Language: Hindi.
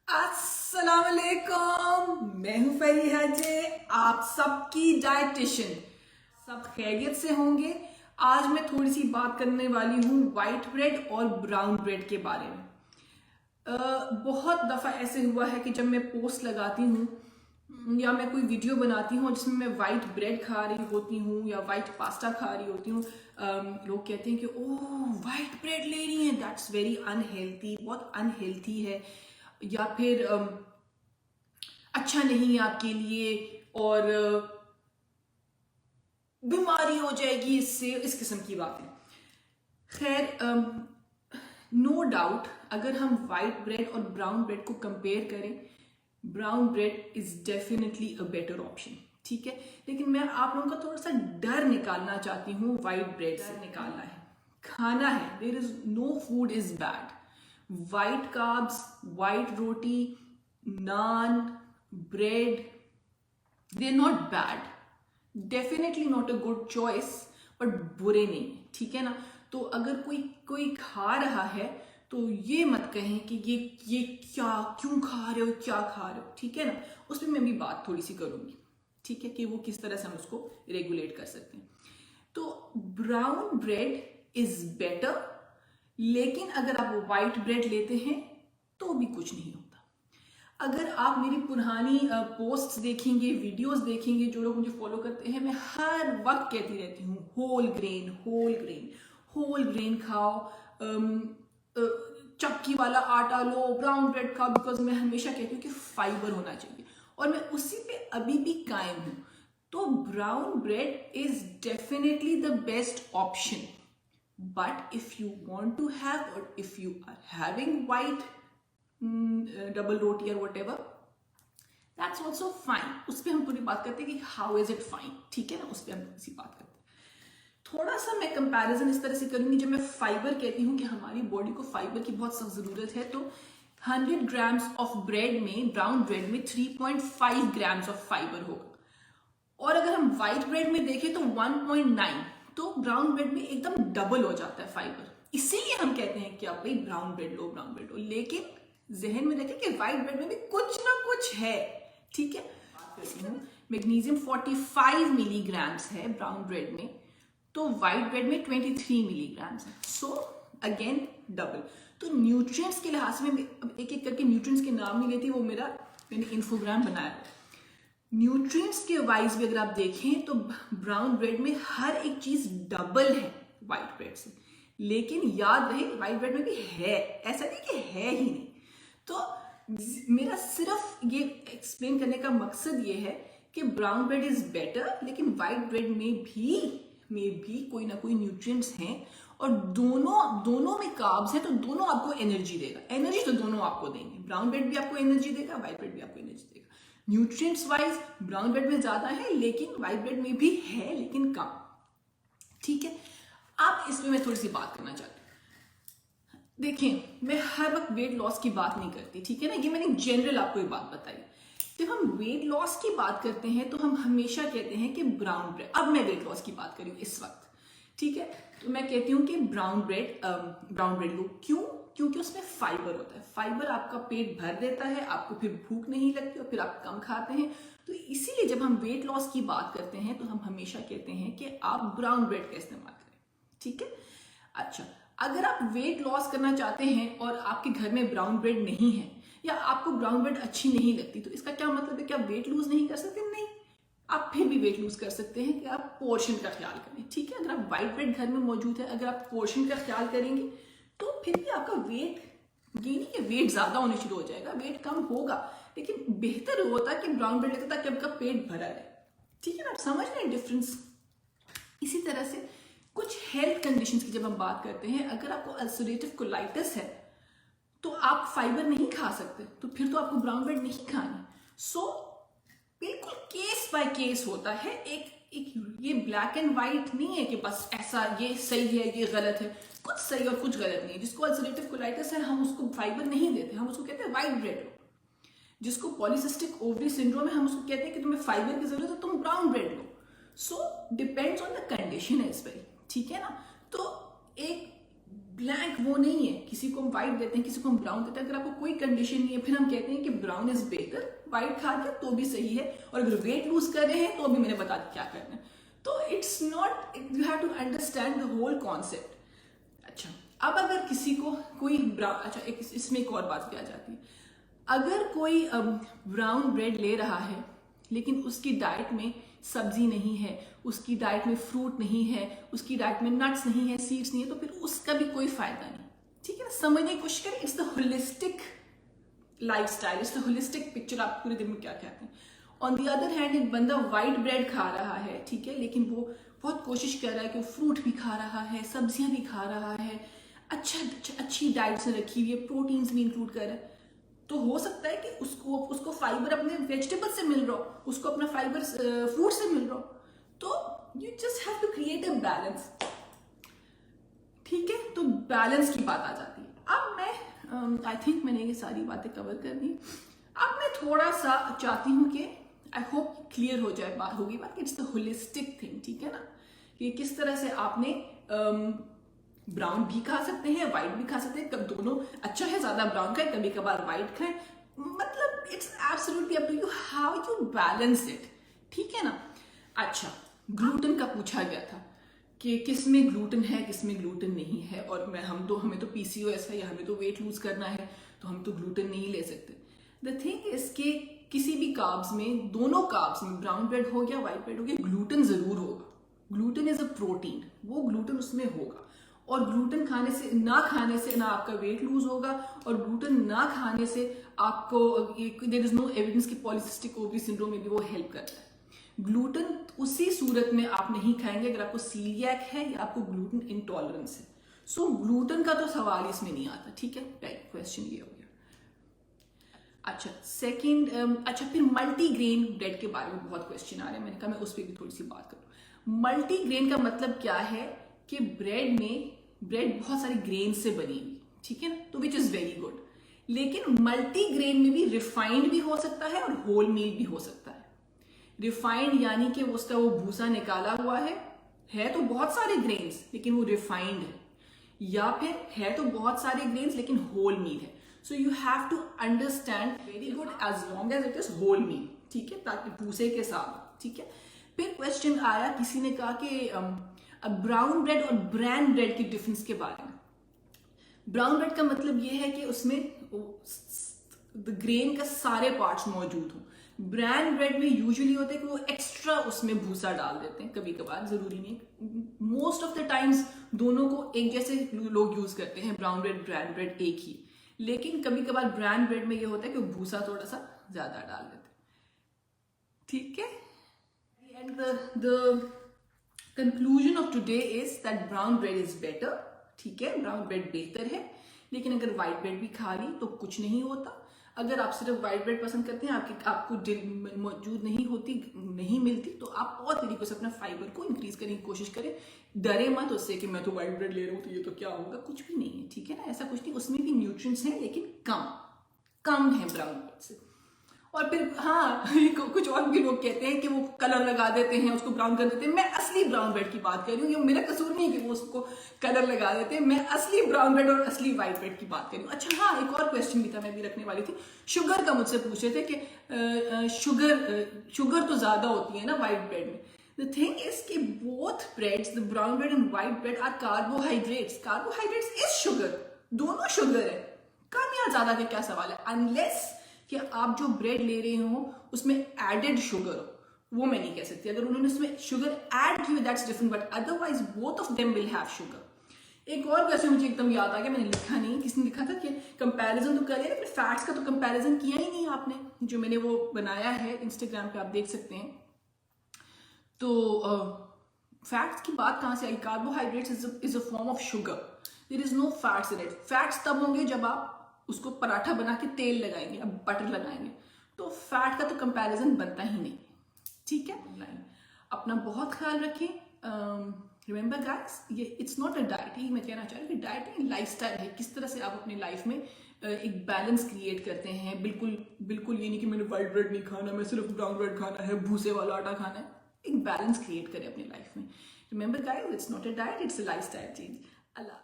अस्सलाम वालेकुम, मैं हूं फरीहा जे, आप सबकी डाइटिशियन। सब खैरियत से होंगे। आज मैं थोड़ी सी बात करने वाली हूं वाइट ब्रेड और ब्राउन ब्रेड के बारे में। बहुत दफ़ा ऐसे हुआ है कि जब मैं पोस्ट लगाती हूँ या मैं कोई वीडियो बनाती हूँ जिसमें मैं वाइट ब्रेड खा रही होती हूँ या वाइट पास्ता खा रही होती हूँ, लोग कहते हैं कि ओह वाइट ब्रेड ले रही हैं, दैट्स वेरी अनहेल्थी, बहुत अनहेल्थी है, या फिर अच्छा नहीं है आपके लिए और बीमारी हो जाएगी इससे, इस किस्म की बातें। खैर, नो डाउट अगर हम वाइट ब्रेड और ब्राउन ब्रेड को कंपेयर करें, brown bread is definitely a better option, ठीक है। लेकिन मैं आप लोगों का थोड़ा सा डर निकालना चाहती हूँ। वाइट ब्रेड से निकालना है, खाना है, there is no food is bad. White carbs, white roti, naan, bread, they are not bad, definitely not a good choice, but बुरे नहीं है, ठीक है ना। तो अगर कोई कोई खा रहा है तो ये मत कहें कि ये क्या, क्यों खा रहे हो, क्या खा रहे हो, ठीक है ना। उस पर मैं भी बात थोड़ी सी करूंगी, ठीक है, कि वो किस तरह से हम उसको रेगुलेट कर सकते हैं। तो ब्राउन ब्रेड इज बेटर, लेकिन अगर आप वाइट ब्रेड लेते हैं तो भी कुछ नहीं होता। अगर आप मेरी पुरानी पोस्ट्स देखेंगे, वीडियोस देखेंगे, जो लोग मुझे फॉलो करते हैं, मैं हर वक्त कहती रहती हूँ whole grain, whole grain, whole grain खाओ, चक्की वाला आटा लो, ब्राउन ब्रेड खाओ, बिकॉज मैं हमेशा कहती हूँ कि फाइबर होना चाहिए और मैं उसी पे अभी भी कायम हूँ। तो brown bread is definitely the best option, but if you want to have और if you are having white double roti और whatever, that's also fine. उस पर हम पूरी बात करते हैं कि हाउ इज इट फाइन, ठीक है ना, उस पर हम इसी बात करते हैं। थोड़ा सा मैं कंपैरिजन इस तरह से करूंगी, जब मैं फाइबर कहती हूँ कि हमारी बॉडी को फाइबर की बहुत सख्त जरूरत है, तो 100 ग्राम्स ऑफ ब्रेड में, ब्राउन ब्रेड में 3.5 ग्राम्स ऑफ फाइबर होगा, और अगर हम व्हाइट ब्रेड में देखें तो 1.9, तो ब्राउन ब्रेड में एकदम डबल हो जाता है फाइबर। इसीलिए हम कहते हैं कि आप भाई ब्राउन ब्रेड लो, ब्राउन ब्रेड लो, लेकिन जहन में रखें कि व्हाइट ब्रेड में भी कुछ ना कुछ है, ठीक है। मैग्नीशियम 45 मिलीग्राम्स है ब्राउन ब्रेड में, तो व्हाइट ब्रेड में 23 मिलीग्राम्स है, सो अगेन डबल। तो न्यूट्रिएंट्स के लिहाज से मैं अब एक एक करके न्यूट्रिएंट्स के नाम नहीं लेती, वो मैंने इन्फोग्राम बनाया। न्यूट्रिएंट्स के वाइज भी अगर आप देखें तो ब्राउन ब्रेड में हर एक चीज डबल है व्हाइट ब्रेड से, लेकिन याद रहे व्हाइट ब्रेड में भी है, ऐसा नहीं कि है ही नहीं। तो मेरा सिर्फ ये एक्सप्लेन करने का मकसद ये है कि ब्राउन ब्रेड इज बेटर, लेकिन व्हाइट ब्रेड में भी कोई ना कोई न्यूट्रिएंट्स हैं, और दोनों में कार्ब्स है, तो दोनों आपको एनर्जी देगा। एनर्जी तो दोनों आपको देंगे, ब्राउन ब्रेड भी आपको एनर्जी देगा, व्हाइट ब्रेड भी आपको एनर्जी देगा। न्यूट्रिएंट्स वाइज ब्राउन ब्रेड में ज्यादा है, लेकिन व्हाइट ब्रेड में भी है, लेकिन कम, ठीक है। अब इसमें मैं थोड़ी सी बात करना चाहती हूँ। देखिए, मैं हर वक्त वेट लॉस की बात नहीं करती, ठीक है ना, ये मैंने जनरल आपको ये बात बताई। जब हम वेट लॉस की बात करते हैं तो हम हमेशा कहते हैं कि ब्राउन ब्रेड, अब मैं वेट लॉस की बात करी हूँ इस वक्त, ठीक है, तो मैं कहती हूँ कि ब्राउन ब्रेड लो। क्यों? क्योंकि उसमें फाइबर होता है, फाइबर आपका पेट भर देता है, आपको फिर भूख नहीं लगती और फिर आप कम खाते हैं। तो इसीलिए जब हम वेट लॉस की बात करते हैं तो हम हमेशा कहते हैं कि आप ब्राउन ब्रेड का इस्तेमाल करें, ठीक है। अच्छा, अगर आप वेट लॉस करना चाहते हैं और आपके घर में ब्राउन ब्रेड नहीं है, या आपको ब्राउन ब्रेड अच्छी नहीं लगती, तो इसका क्या मतलब है कि आप वेट लूज नहीं कर सकते? नहीं, आप फिर भी वेट लूज कर सकते हैं कि आप पोर्शन का ख्याल करें, ठीक है। अगर आप व्हाइट ब्रेड घर में मौजूद है, अगर आप पोर्शन का ख्याल करेंगे तो फिर भी आपका वेट, ये नहीं कि वेट ज्यादा होने शुरू हो जाएगा, वेट कम होगा, लेकिन बेहतर होता कि ब्राउन ब्रेड लेते ताकि आपका पेट भरा रहे, ठीक है ना। आप समझ रहे हैं डिफरेंस। इसी तरह से कुछ हेल्थ कंडीशंस की जब हम बात करते हैं, अगर आपको अल्सरेटिव कोलाइटिस है तो आप फाइबर नहीं खा सकते, तो फिर तो आपको ब्राउन ब्रेड नहीं खानी। सो बिल्कुल केस बाय केस होता है, एक ये ब्लैक एंड व्हाइट नहीं है कि बस ऐसा ये सही है ये गलत है, कुछ सही और कुछ गलत नहीं है। जिसको अल्सरेटिव कोलाइटिस है हम उसको फाइबर नहीं देते, हम उसको कहते हैं व्हाइट ब्रेड लो। जिसको पॉलीसिस्टिक ओवरी सिंड्रोम है हम उसको कहते हैं कि तुम्हें फाइबर की जरूरत है, तुम ब्राउन ब्रेड लो। So depends on the condition as well, ठीक है ना। तो एक ब्लैंक वो नहीं है, किसी को हम व्हाइट देते हैं, किसी को हम ब्राउन देते हैं। अगर आपको कोई कंडीशन नहीं है फिर हम कहते हैं कि ब्राउन इज बेटर, व्हाइट खा के तो भी सही है, और अगर वेट लूज कर रहे हैं तो अभी मैंने बता दिया क्या करना है। तो it's not, you have to understand the whole concept. अच्छा, अब अगर किसी को कोई अच्छा इसमें एक और बात भी आ जाती है, अगर कोई ब्राउन ब्रेड ले रहा है लेकिन उसकी डाइट में सब्जी नहीं है, उसकी डाइट में फ्रूट नहीं है, उसकी डाइट में नट्स नहीं है, सीड्स नहीं है, तो फिर उसका भी कोई फायदा नहीं। ठीक है ना, समझने की कोशिश करें। It's the holistic lifestyle, it's the holistic picture. आप पूरे दिन में क्या कहते हैं। ऑन द अदर हैंड एक बंदा व्हाइट ब्रेड खा रहा है, ठीक है, लेकिन वो बहुत कोशिश कर रहा है कि वो फ्रूट भी खा रहा है, सब्जियां भी खा रहा है, अच्छी डाइट से रखी हुई है, प्रोटीन्स भी इंक्लूड कर रहा है, तो हो सकता है कि उसको फाइबर अपने वेजिटेबल से मिल रहा हो, उसको अपना फाइबर फ्रूट से मिल रहा हो। तो you just have to create a balance. ठीक है, तो बैलेंस की बात आ जाती है। अब मैं आई थिंक मैंने ये सारी बातें कवर कर दी। अब मैं थोड़ा सा चाहती हूँ कि आई होप क्लियर हो जाए बात, होगी बात। इट्स द होलिस्टिक थिंग, ठीक है ना, कि किस तरह से आपने ब्राउन भी खा सकते हैं, व्हाइट भी खा सकते हैं, कब दोनों अच्छा है, ज्यादा ब्राउन खाए, कभी कभार व्हाइट खाए, मतलब it's absolutely up to you how you balance it. ठीक है ना। अच्छा, ग्लूटेन का पूछा गया था कि किस में ग्लूटेन है, किस में ग्लूटेन नहीं है, और हमें तो पीसीओएस है या हमें तो वेट लूज करना है, तो हम तो ग्लूटेन नहीं ले सकते। द थिंग इज कि किसी भी कार्ब्स में, दोनों कार्ब्स में, ब्राउन ब्रेड हो गया, व्हाइट ब्रेड हो गया, ग्लूटेन जरूर होगा। ग्लूटेन इज अ प्रोटीन, वो ग्लूटेन उसमें होगा, और ग्लूटेन खाने से ना आपका वेट लूज होगा, और ग्लूटेन ना खाने से आपको, देयर इज नो एविडेंस कि पॉलीसिस्टिक ओवरी सिंड्रोम में भी वो हेल्प करता है। ग्लूटेन उसी सूरत में आप नहीं खाएंगे अगर आपको सीलियक है या आपको ग्लूटेन इंटॉलरेंस है। सो ग्लूटेन का तो सवाल इसमें नहीं आता। ठीक है, पहला क्वेश्चन ये हो गया। अच्छा, सेकंड, अच्छा फिर मल्टीग्रेन ब्रेड के बारे में बहुत क्वेश्चन आ रहे हैं, मैंने कहा मैं उस पर भी थोड़ी सी बात करूँ। मल्टीग्रेन का मतलब क्या है कि ब्रेड बहुत सारे ग्रेन से बनी हुई, ठीक है ना, तो विच इज वेरी गुड। लेकिन मल्टीग्रेन में भी रिफाइंड भी हो सकता है और होल मील भी हो सकता है। रिफाइंड यानी कि उसका वो भूसा निकाला हुआ है तो बहुत सारे ग्रेन्स लेकिन वो रिफाइंड है, या फिर है तो बहुत सारे ग्रेन्स लेकिन होल मील है। So you have to understand very good as long as it is whole meal, ठीक है, ताकि भूसे के साथ। ठीक है, फिर क्वेश्चन आया, किसी ने कहा कि ब्राउन ब्रेड और ब्रैन ब्रेड के डिफरेंस के बारे में। ब्राउन ब्रेड का मतलब ये है कि उसमें ग्रेन का सारे पार्ट्स मौजूद हो। ब्रैन ब्रेड में यूजुअली होता है कि वो एक्स्ट्रा उसमें भूसा डाल देते हैं, कभी कभार, जरूरी नहीं, मोस्ट ऑफ द टाइम्स दोनों को एक जैसे लोग यूज करते हैं, ब्राउन ब्रेड ब्रैन ब्रेड एक ही, लेकिन कभी कभार ब्रैन ब्रेड में ये होता है कि वो भूसा थोड़ा सा ज्यादा डाल देते हैं। ठीक है, and the conclusion of today is that brown bread is better. ठीक है, ब्राउन ब्रेड बेहतर है, लेकिन अगर व्हाइट ब्रेड भी खा ली तो कुछ नहीं होता। अगर आप सिर्फ व्हाइट ब्रेड पसंद करते हैं, आपको मौजूद नहीं मिलती, तो आप और तरीकों से अपना फाइबर को इंक्रीज करने की कोशिश करें। डरे मत उससे कि मैं तो व्हाइट ब्रेड ले रहा हूँ तो ये तो क्या होगा, कुछ भी नहीं है। ठीक है ना, ऐसा कुछ नहीं, उसमें भी न्यूट्रिएंट्स हैं लेकिन कम है ब्राउन ब्रेड से। और फिर हाँ, कुछ और भी लोग कहते हैं कि वो कलर लगा देते हैं, उसको ब्राउन कर देते हैं। मैं असली ब्राउन ब्रेड की बात कर रही हूँ, ये मेरा कसूर नहीं है कि वो उसको कलर लगा देते हैं। मैं असली ब्राउन ब्रेड और असली व्हाइट ब्रेड की बात कर रही हूँ। अच्छा हाँ, एक और क्वेश्चन भी था, मैं भी रखने वाली थी। शुगर का मुझसे पूछे थे कि शुगर तो ज्यादा होती है ना व्हाइट ब्रेड में। द थिंग इज कि both breads, the brown bread and white bread, are carbohydrates. Carbohydrates is sugar, दोनों शुगर है, कम या ज्यादा का क्या सवाल है, अनलेस कि आप जो ब्रेड ले रहे हो उसमें एडेड शुगर हो, वो मैं नहीं कह सकती। अगर उन्होंने उसमें शुगर ऐड की that's different, but otherwise both of them will have sugar. एक और क्वेश्चन मुझे एकदम याद आ गया, मैंने लिखा नहीं, किसने लिखा था कि कंपैरिजन तो करिए, लेकिन फैट्स का तो कंपैरिजन किया ही नहीं आपने। जो मैंने वो बनाया है इंस्टाग्राम पे, आप देख सकते हैं। तो फैट्स की बात कहां से आई? Carbohydrates is a form of sugar, there is no fats in it. Fats तब होंगे जब आप उसको पराठा बना के तेल लगाएंगे, अब बटर लगाएंगे, तो फैट का तो कंपैरिजन बनता ही नहीं। ठीक है, अपना बहुत ख्याल रखें। रिमेंबर गाइस, ये इट्स नॉट अ डाइट, ही मैं कहना चाह रही हूँ कि डाइट नहीं, लाइफस्टाइल है। किस तरह से आप अपनी लाइफ में एक बैलेंस क्रिएट करते हैं। बिल्कुल ये नहीं कि मैंने व्हाइट ब्रेड नहीं खाना, मैं सिर्फ ब्राउन ब्रेड खाना है, भूसे वाला आटा खाना है। एक बैलेंस क्रिएट करें अपनी लाइफ में। Remember guys, it's not a diet, it's a lifestyle change. Allah.